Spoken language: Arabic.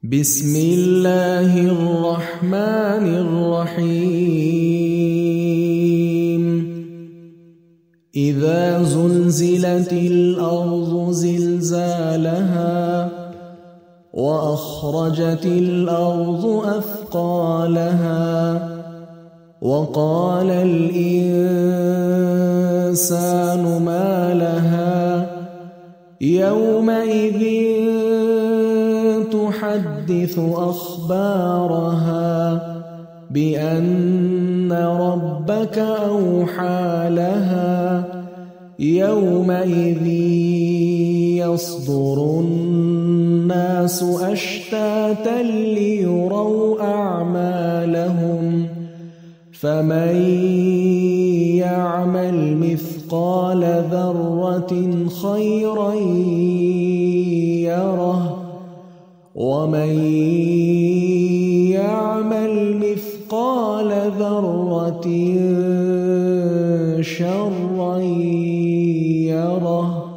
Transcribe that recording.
بسم الله الرحمن الرحيم إذا زلزلت الأرض زلزالها وأخرجت الأرض أثقالها وقال الإنسان ما لها يومئذ تحدث أخبارها بأن ربك أوحى لها يومئذ يصدر الناس أشتاتا ليروا أعمالهم فمن يعمل مثقال ذرة خيرا يره ومن يعمل مثقال ذرة شرا يره